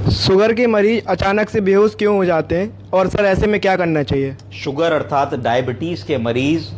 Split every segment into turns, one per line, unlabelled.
Sugar के मरीज अचानक से बेहोश क्यों हो जाते हैं और सर ऐसे में क्या करना चाहिए?
शुगर अर्थात डायबिटीज़ के मरीज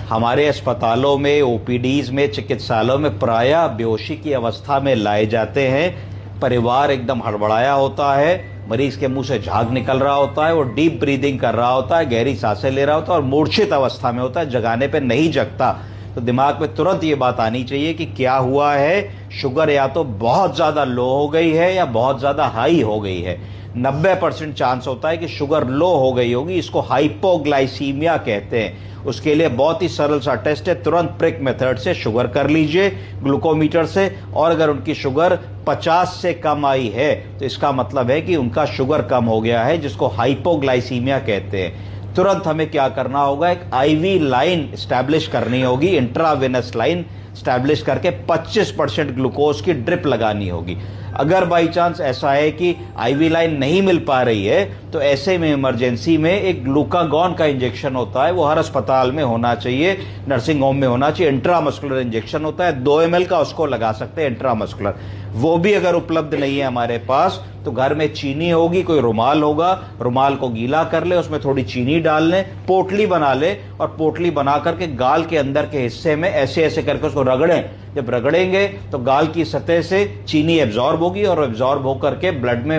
हमारे अस्पतालों में, ओपीडीज में, चिकित्सालयों में प्रायः बेहोशी की अवस्था में लाए जाते हैं। परिवार एकदम हड़बड़ाया होता है, मरीज के मुंह से झाग निकल रहा होता है, वो डीप ब्रीदिंग कर रहा होता है, गहरी सांसें ले रहा होता है और मूर्छित अवस्था में होता है, जगाने पे नहीं जगता। तो दिमाग में तुरंत ये बात आनी चाहिए कि क्या हुआ है, शुगर या तो बहुत ज़्यादा लो हो गई है या बहुत ज़्यादा हाई हो गई है। 90% चांस होता है कि शुगर लो हो गई होगी, इसको हाइपोग्लाइसीमिया कहते हैं। उसके लिए बहुत ही सरल सा टेस्ट है, तुरंत प्रिक मेथड से शुगर कर लीजिए ग्लूकोमीटर से, और अगर उनकी शुगर 50 से कम आई है तो इसका मतलब है कि उनका शुगर कम हो गया है, जिसको हाइपोग्लाइसीमिया कहते हैं। तुरंत हमें क्या करना होगा, एक आईवी लाइन स्टैब्लिश करनी होगी, इंट्रावेनस लाइन स्टैब्लिश करके 25% ग्लूकोज की ड्रिप लगानी होगी। अगर बाई चांस ऐसा है कि आईवी लाइन नहीं मिल पा रही है तो ऐसे में इमरजेंसी में एक ग्लूकागॉन का इंजेक्शन होता है, वो हर अस्पताल में होना चाहिए, नर्सिंग होम में होना चाहिए। इंट्रामस्कुलर इंजेक्शन होता है, 2 ml का, उसको लगा सकते हैं इंट्रामस्कुलर। वो भी अगर उपलब्ध नहीं है हमारे पास तो घर में चीनी होगी, कोई रुमाल होगा, रुमाल को गीला कर ले, उसमें थोड़ी चीनी डाल लें, पोटली बना ले और पोटली बना करके गाल के अंदर के हिस्से में ऐसे ऐसे करके उसको रगड़ें। जब रगड़ेंगे तो गाल की सतह से चीनी एब्जॉर्ब होगी और एब्जॉर्ब होकर के ब्लड में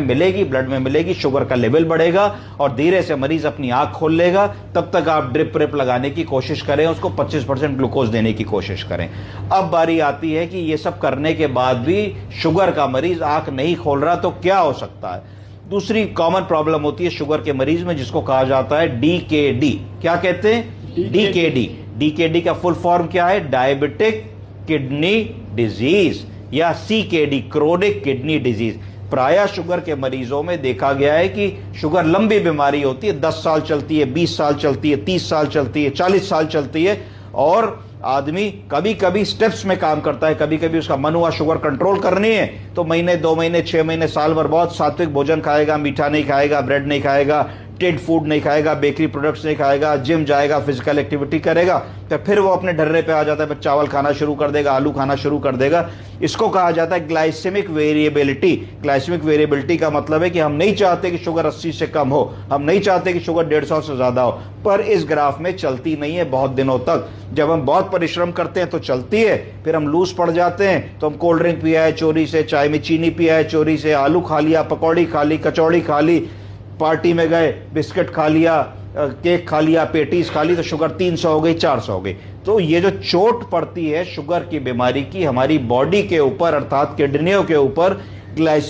मिलेगी, शुगर का लेवल बढ़ेगा और धीरे से मरीज अपनी आंख खोल लेगा। तब तक आप ड्रिप लगाने की कोशिश करें, उसको 25% ग्लूकोज देने की कोशिश करें। अब बारी आती है कि ये सब करने के बाद भी शुगर का मरीज आंख नहीं खोल रहा तो क्या हो सकता है। दूसरी कॉमन प्रॉब्लम होती है शुगर के मरीज में, जिसको कहा जाता है डीकेडी। क्या कहते हैं? डीकेडी। डीकेडी का फुल फॉर्म क्या है? डायबिटिक किडनी डिजीज, या सीकेडी, क्रोनिक किडनी डिजीज। प्रायः शुगर के मरीजों में देखा गया है कि शुगर लंबी बीमारी होती है, 10 साल चलती है, 20 साल चलती है, 30 साल चलती है, 40 साल चलती है, और आदमी कभी कभी स्टेप्स में काम करता है। कभी कभी उसका मन हुआ शुगर कंट्रोल करनी है तो महीने, 2 महीने, 6 महीने, साल भर बहुत सात्विक भोजन खाएगा, मीठा नहीं खाएगा, ब्रेड नहीं खाएगा, टेड फूड नहीं खाएगा, बेकरी प्रोडक्ट्स नहीं खाएगा, जिम जाएगा, फिजिकल एक्टिविटी करेगा, तो फिर वो अपने ढर्रे पे आ जाता है, फिर चावल खाना शुरू कर देगा, आलू खाना शुरू कर देगा। इसको कहा जाता है ग्लाइसेमिक वेरिएबिलिटी। ग्लाइसेमिक वेरिएबिलिटी का मतलब है कि हम नहीं चाहते कि शुगर 80 से कम हो, हम नहीं चाहते कि शुगर 150 से ज्यादा हो, पर इस ग्राफ में चलती नहीं है बहुत दिनों तक। जब हम बहुत परिश्रम करते हैं तो चलती है, फिर हम लूज पड़ जाते हैं तो हम कोल्ड ड्रिंक पिया है चोरी से, चाय में चीनी पिया है चोरी से, आलू खा लिया, पकौड़ी खा ली, कचौड़ी खा ली, पार्टी में गए, बिस्किट खा लिया, केक खा लिया, पेटीज खा ली, तो शुगर 300 हो गई, 400 हो गई। तो ये जो चोट पड़ती है शुगर की बीमारी की हमारी बॉडी के ऊपर, अर्थात किडनियों के ऊपर, ग्लाइसेमिक